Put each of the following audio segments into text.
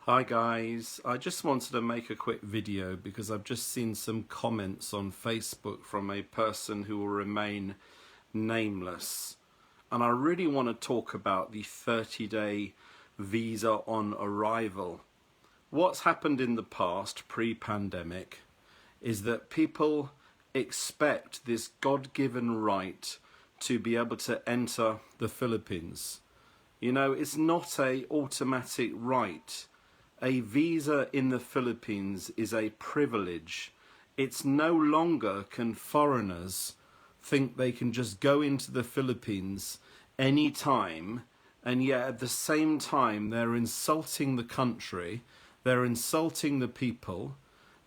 Hi guys, I just wanted to make a quick video because I've just seen some comments on Facebook from a person who will remain nameless, and I really want to talk about the 30-day visa on arrival. What's happened in the past, pre-pandemic, is that people expect this God-given right to be able to enter the Philippines. You know, it's not an automatic right. A visa in the Philippines is a privilege. It's no longer can foreigners think they can just go into the Philippines any time, and yet at the same time they're insulting the country, they're insulting the people,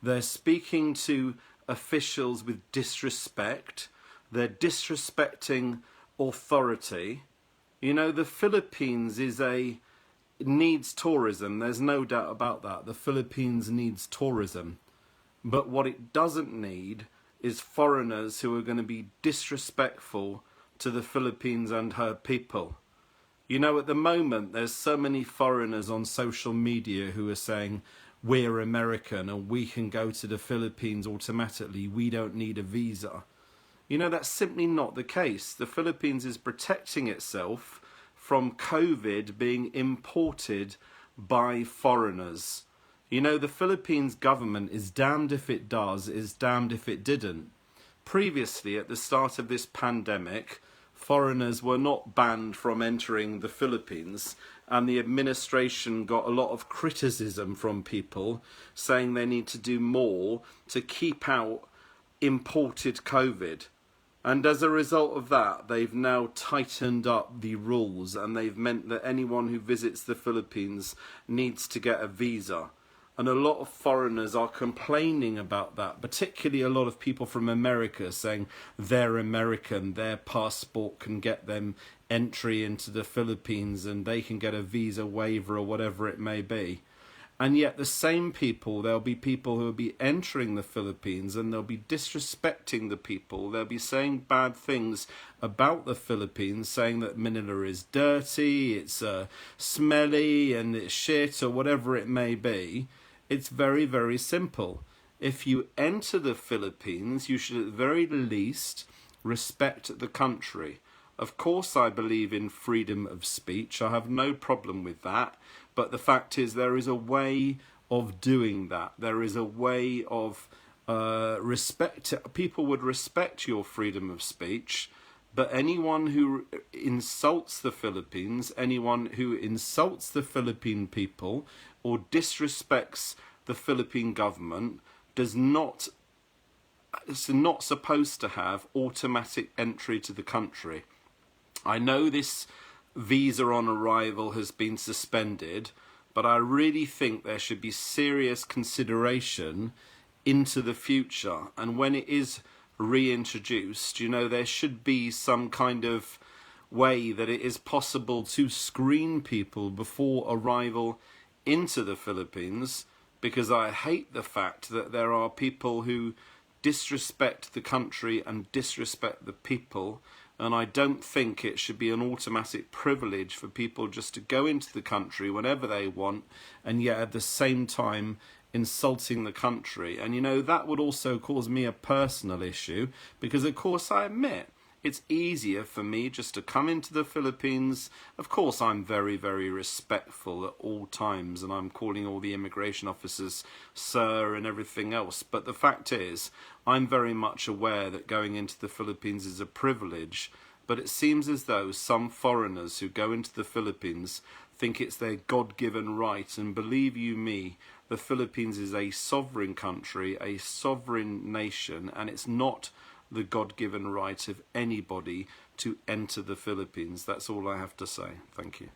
they're speaking to officials with disrespect, they're disrespecting authority. You know, the Philippines needs tourism. There's no doubt about that. The Philippines needs tourism. But what it doesn't need is foreigners who are going to be disrespectful to the Philippines and her people. You know, at the moment, there's so many foreigners on social media who are saying, we're American and we can go to the Philippines automatically. We don't need a visa. You know, that's simply not the case. The Philippines is protecting itself from COVID being imported by foreigners. You know, the Philippines government is damned if it does, is damned if it didn't. Previously, at the start of this pandemic, foreigners were not banned from entering the Philippines, and the administration got a lot of criticism from people saying they need to do more to keep out imported COVID. And as a result of that, they've now tightened up the rules, and they've meant that anyone who visits the Philippines needs to get a visa. And a lot of foreigners are complaining about that, particularly a lot of people from America saying they're American, their passport can get them entry into the Philippines and they can get a visa waiver or whatever it may be. And yet the same people, there'll be people who will be entering the Philippines and they'll be disrespecting the people. They'll be saying bad things about the Philippines, saying that Manila is dirty, it's smelly and it's shit or whatever it may be. It's very, very simple. If you enter the Philippines, you should at the very least respect the country. Of course, I believe in freedom of speech. I have no problem with that. But the fact is, there is a way of doing that. There is a way of respect. People would respect your freedom of speech. But anyone who insults the Philippines, anyone who insults the Philippine people or disrespects the Philippine government is not supposed to have automatic entry to the country. I know this visa on arrival has been suspended, but I really think there should be serious consideration into the future. And when it is reintroduced, you know, there should be some kind of way that it is possible to screen people before arrival into the Philippines, because I hate the fact that there are people who disrespect the country and disrespect the people. And I don't think it should be an automatic privilege for people just to go into the country whenever they want, and yet at the same time insulting the country. And you know, that would also cause me a personal issue, because of course I admit it's easier for me just to come into the Philippines. Of course, I'm very, very respectful at all times, and I'm calling all the immigration officers sir and everything else. But the fact is, I'm very much aware that going into the Philippines is a privilege. But it seems as though some foreigners who go into the Philippines think it's their God-given right. And believe you me, the Philippines is a sovereign country, a sovereign nation, and it's not the God-given right of anybody to enter the Philippines. That's all I have to say. Thank you.